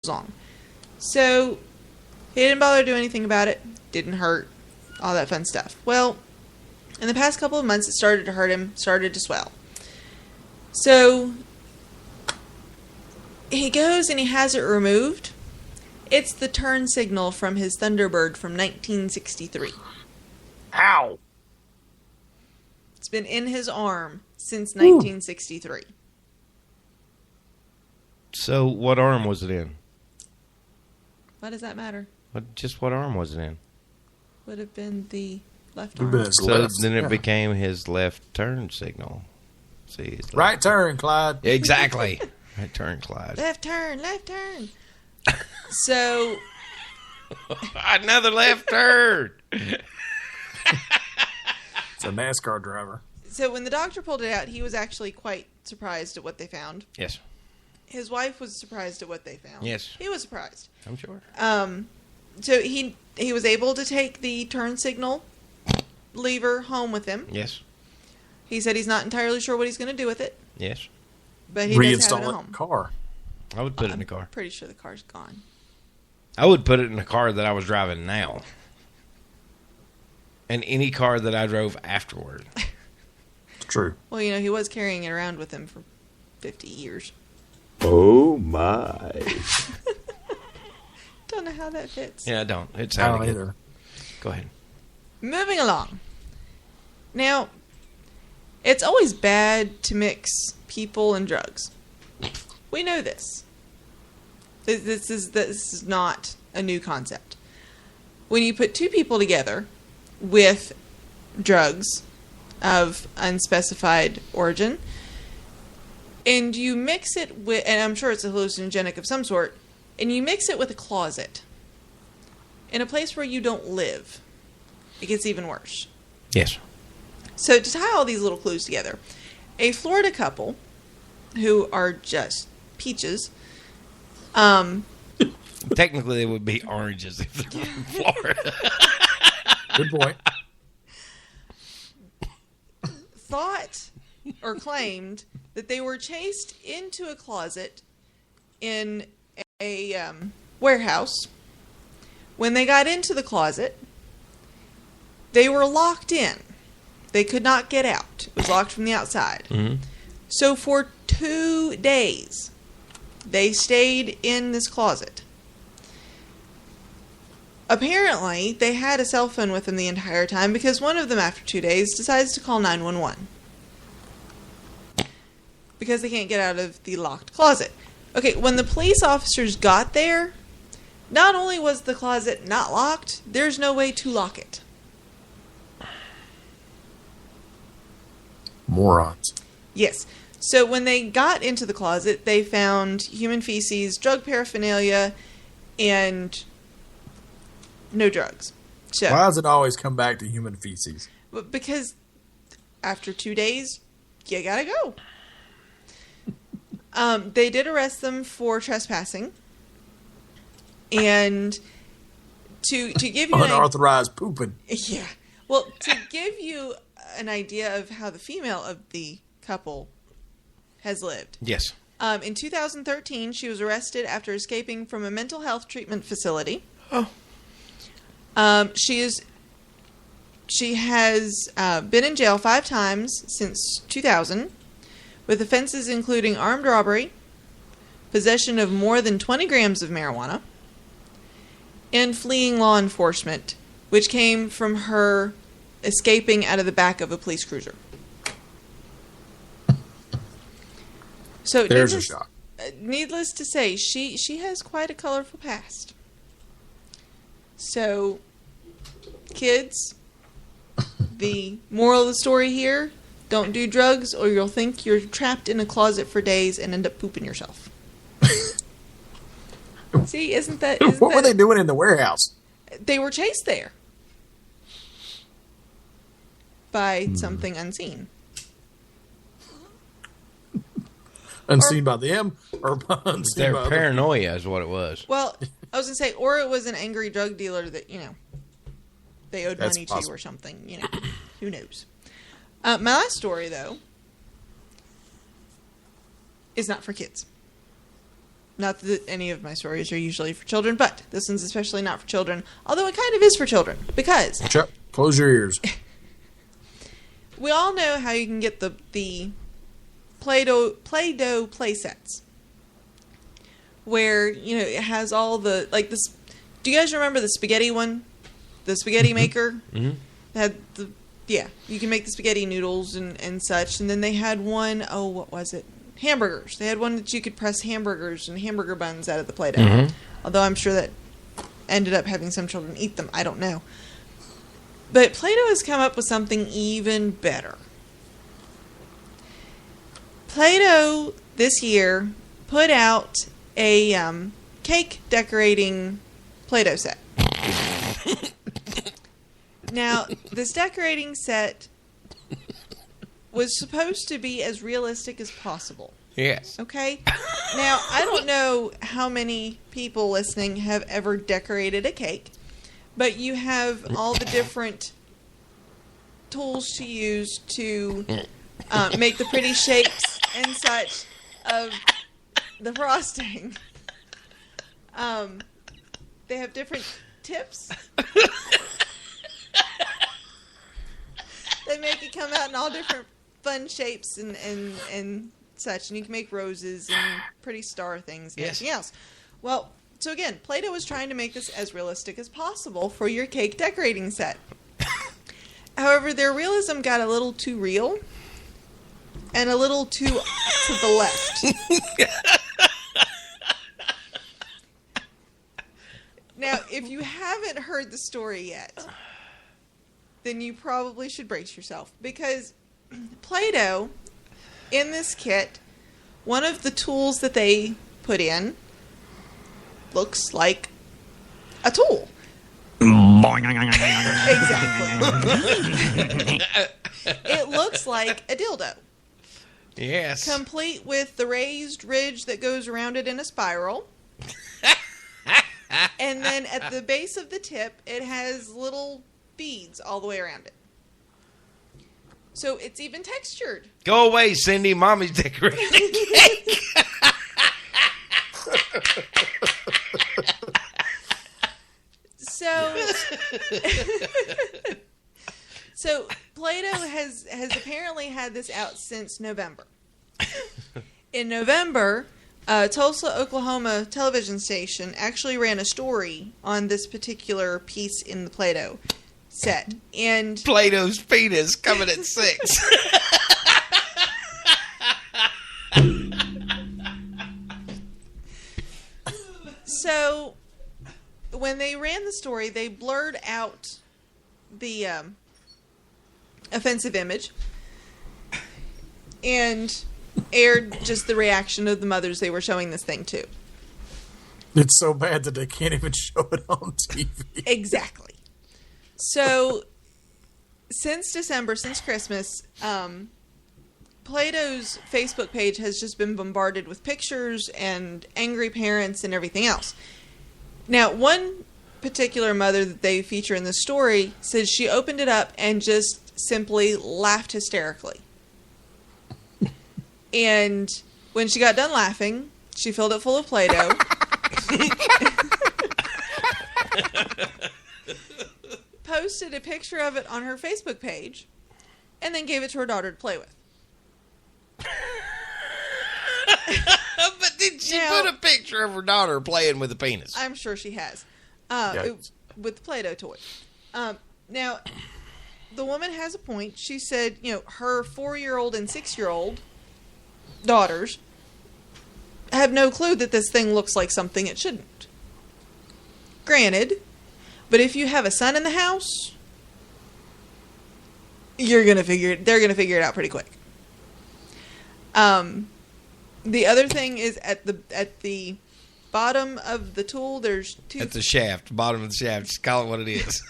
long. So he didn't bother to do anything about it. Didn't hurt. All that fun stuff. Well, in the past couple of months, it started to hurt him. Started to swell. So he goes and he has it removed. It's the turn signal from his Thunderbird from 1963. Ow! It's been in his arm since 1963. So, what arm was it in? Why does that matter? What arm was it in? Would have been the left arm. So then it became his left turn signal. See, right turn, Clyde. Exactly. Right turn, Clyde. Left turn, left turn. So another left turn. It's a NASCAR driver. So when the doctor pulled it out, he was actually quite surprised at what they found. Yes. His wife was surprised at what they found. Yes. He was surprised. I'm sure. So he was able to take the turn signal lever home with him. Yes. He said he's not entirely sure what he's going to do with it. Yes. But he does have it at Reinstall it home. in the car. I would put it in the car. I'm pretty sure the car's gone. I would put it in the car that I was driving now. And any car that I drove afterward. It's true. Well, you know, he was carrying it around with him for 50 years. Oh, my. Don't know how that fits. Yeah, I don't. It's I how don't to get. either. Go ahead. Moving along. Now, it's always bad to mix people and drugs. We know this. This is not a new concept. When you put two people together with drugs of unspecified origin, and you mix it with, and I'm sure it's a hallucinogenic of some sort, and you mix it with a closet in a place where you don't live, it gets even worse. Yes. So to tie all these little clues together, a Florida couple who are just peaches. Technically, they would be oranges if they're from Florida. Good point. Thought or claimed that they were chased into a closet in a warehouse. When they got into the closet, they were locked in. They could not get out. It was locked from the outside. Mm-hmm. So for 2 days, they stayed in this closet. Apparently, they had a cell phone with them the entire time because one of them, after 2 days, decides to call 911. Because they can't get out of the locked closet. Okay, when the police officers got there, not only was the closet not locked, there's no way to lock it. Morons. Yes. So when they got into the closet, they found human feces, drug paraphernalia, and no drugs. So, Why does it always come back to human feces? because after 2 days, you gotta go. They did arrest them for trespassing. And to give you Unauthorized pooping. yeah. Well, to give you an idea of how the female of the couple has lived. Yes. In 2013, she was arrested after escaping from a mental health treatment facility. Oh. She has been in jail 5 times since 2000, with offenses including armed robbery, possession of more than 20 grams of marijuana, and fleeing law enforcement, which came from her escaping out of the back of a police cruiser. So There's a shock. Needless to say, she has quite a colorful past. So, kids, the moral of the story here, don't do drugs or you'll think you're trapped in a closet for days and end up pooping yourself. See, isn't that... What were they doing in the warehouse? They were chased there by something unseen. Unseen by them or unseen Their by paranoia is what it was. Well, I was going to say, or it was an angry drug dealer that, they owed That's money possible. to or something, who knows. My last story, though, is not for kids. Not that any of my stories are usually for children, but this one's especially not for children. Although it kind of is for children, because Close your ears. we all know how you can get the Play-Doh play sets, where it has all the this. Do you guys remember the spaghetti one, the spaghetti maker? Mm-hmm. Had you can make the spaghetti noodles and such. And then they had one. Oh, what was it? Hamburgers. They had one that you could press hamburgers and hamburger buns out of the Play-Doh. Mm-hmm. Although I'm sure that ended up having some children eat them. I don't know. But Play-Doh has come up with something even better. Play-Doh this year put out a cake decorating Play-Doh set. Now, this decorating set was supposed to be as realistic as possible. Yes. Okay? Now, I don't know how many people listening have ever decorated a cake, but you have all the different tools to use to make the pretty shapes and such of the frosting. They have different tips. They make it come out in all different fun shapes and such. And you can make roses and pretty star things and everything else. Well, so again, Play-Doh was trying to make this as realistic as possible for your cake decorating set. However, their realism got a little too real and a little too to the left. Now, if you haven't heard the story yet, then you probably should brace yourself. Because Play-Doh, in this kit, one of the tools that they put in looks like a tool. Exactly. It looks like a dildo. Yes. Complete with the raised ridge that goes around it in a spiral. And then at the base of the tip, it has little beads all the way around it. So it's even textured. Go away, Cindy. Mommy's decorating cake. So Play-Doh has apparently had this out since November. In November, Tulsa, Oklahoma television station actually ran a story on this particular piece in the Play-Doh set. And Play-Doh's penis coming at 6. So when they ran the story, they blurred out the offensive image and aired just the reaction of the mothers they were showing this thing to. It's so bad that they can't even show it on TV. Exactly. So since December, since Christmas, Play-Doh's Facebook page has just been bombarded with pictures and angry parents and everything else. Now, one particular mother that they feature in the story says she opened it up and just simply laughed hysterically. And when she got done laughing, she filled it full of Play-Doh. Posted a picture of it on her Facebook page, and then gave it to her daughter to play with. But did she put a picture of her daughter playing with a penis? I'm sure she has. With the Play-Doh toy. Now, the woman has a point. She said, her 4-year-old and 6-year-old daughters have no clue that this thing looks like something it shouldn't. Granted, but if you have a son in the house, they're gonna figure it out pretty quick. The other thing is at the bottom of the tool, there's two. At the shaft, bottom of the shaft. Just call it what it is.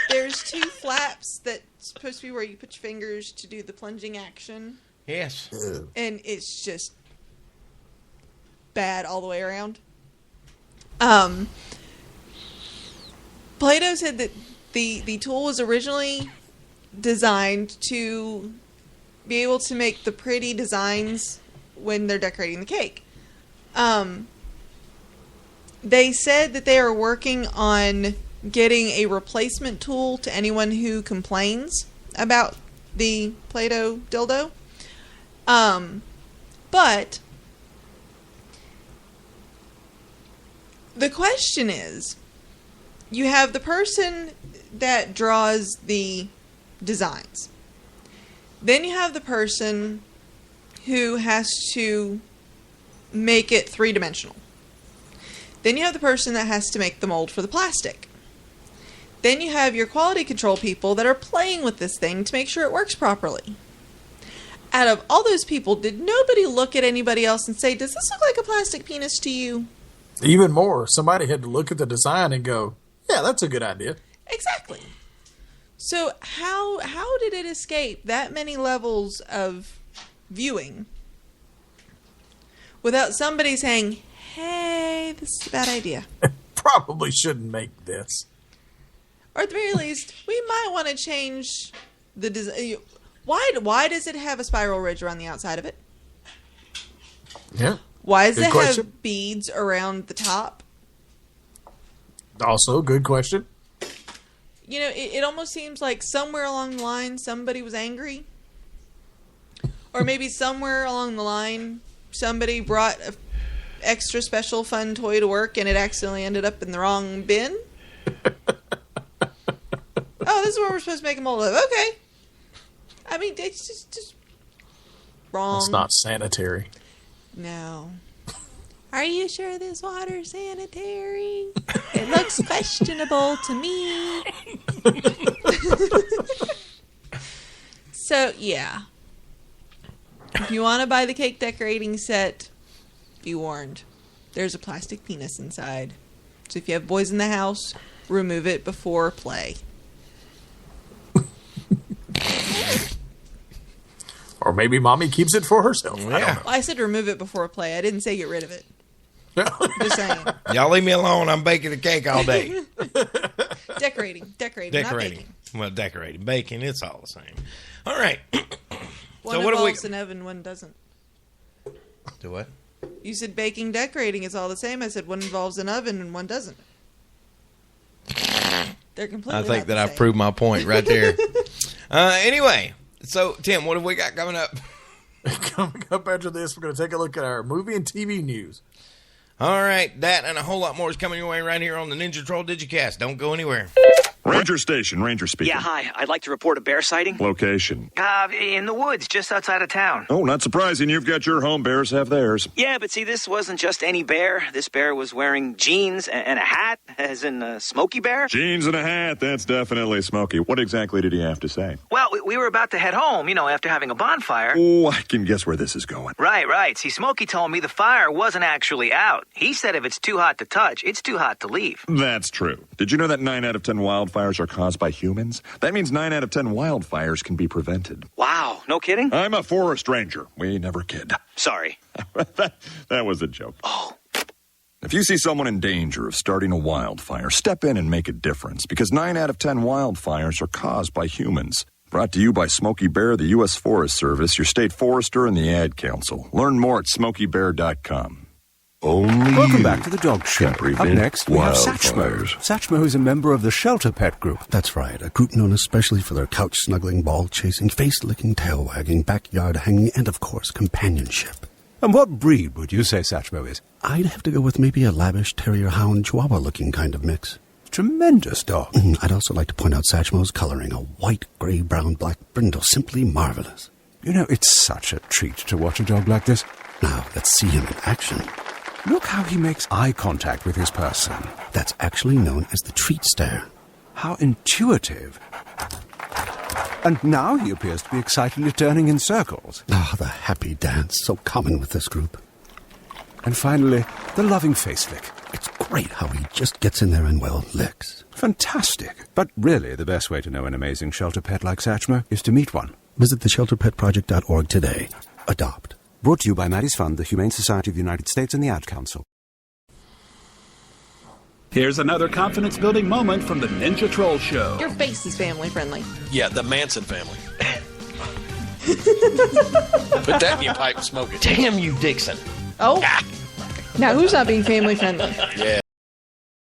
There's 2 flaps that's supposed to be where you put your fingers to do the plunging action. Yes. And it's just bad all the way around. Play-Doh said that the tool was originally designed to be able to make the pretty designs when they're decorating the cake. They said that they are working on getting a replacement tool to anyone who complains about the Play-Doh dildo. But the question is, you have the person that draws the designs. Then you have the person who has to make it three-dimensional. Then you have the person that has to make the mold for the plastic. Then you have your quality control people that are playing with this thing to make sure it works properly. Out of all those people, did nobody look at anybody else and say, does this look like a plastic penis to you? Even more, somebody had to look at the design and go, yeah, that's a good idea. Exactly. So how did it escape that many levels of viewing without somebody saying, hey, this is a bad idea? Probably shouldn't make this. Or at the very least, we might want to change the design. Why does it have a spiral ridge around the outside of it? Yeah. Why does Good it question. have beads around the top? Also, good question. You know, it almost seems like somewhere along the line somebody was angry. Or maybe somewhere along the line somebody brought an extra special fun toy to work and it accidentally ended up in the wrong bin. Oh, this is what we're supposed to make a mold of. Okay. I mean, it's just wrong. It's not sanitary. No. Are you sure this water's sanitary? It looks questionable to me. So, yeah. If you want to buy the cake decorating set, be warned. There's a plastic penis inside. So if you have boys in the house, remove it before play. Or maybe mommy keeps it for herself. I don't know. I said remove it before play. I didn't say get rid of it. Just saying. Y'all leave me alone. I'm baking a cake all day. Decorating, not baking. Well, decorating. Baking, it's all the same. All right. One So what do we... involves an oven, one doesn't. Do what? You said baking, decorating, it's all the same. I said one involves an oven and one doesn't. They're completely I think not that the I've same. proved my point right there. Anyway, so Tim, what have we got coming up? Coming up after this, we're going to take a look at our movie and TV news. All right, that and a whole lot more is coming your way right here on the Ninja Troll Digicast. Don't go anywhere. Ranger Station, Ranger speaking. Yeah, hi. I'd like to report a bear sighting. Location. In the woods, just outside of town. Oh, not surprising. You've got your home. Bears have theirs. Yeah, but see, this wasn't just any bear. This bear was wearing jeans and a hat, as in a Smokey Bear. Jeans and a hat. That's definitely Smokey. What exactly did he have to say? Well, we were about to head home, after having a bonfire. Oh, I can guess where this is going. Right. See, Smokey told me the fire wasn't actually out. He said if it's too hot to touch, it's too hot to leave. That's true. Did you know that 9 out of 10 wildfires are caused by humans? That means 9 out of 10 wildfires can be prevented. Wow, no kidding? I'm a forest ranger. We never kid. Sorry. that was a joke. Oh. If you see someone in danger of starting a wildfire, step in and make a difference, because 9 out of 10 wildfires are caused by humans. Brought to you by Smokey Bear, the U.S. Forest Service, your state forester, and the Ad Council. Learn more at smokeybear.com. Welcome back to the Dog Show. Up prevent next, we have wildfires. Satchmo. Satchmo is a member of the Shelter Pet Group. That's right, a group known especially for their couch-snuggling, ball-chasing, face-licking, tail-wagging, backyard-hanging, and, of course, companionship. And what breed would you say Satchmo is? I'd have to go with maybe a lavish terrier-hound chihuahua-looking kind of mix. Tremendous dog. I'd also like to point out Satchmo's coloring, a white, gray, brown, black brindle, simply marvelous. It's such a treat to watch a dog like this. Now, let's see him in action. Look how he makes eye contact with his person. That's actually known as the treat stare. How intuitive. And now he appears to be excitedly turning in circles. Ah, the happy dance, so common with this group. And finally, the loving face lick. It's great how he just gets in there and, well, licks. Fantastic. But really, the best way to know an amazing shelter pet like Satchmo is to meet one. Visit theshelterpetproject.org today. Adopt. Brought to you by Maddie's Fund, the Humane Society of the United States, and the Ad Council. Here's another confidence-building moment from the Ninja Troll Show. Your face is family friendly. Yeah, the Manson family. Put that in your pipe and smoke it. Damn you, Dixon. Oh. Now, who's not being family friendly? Yeah.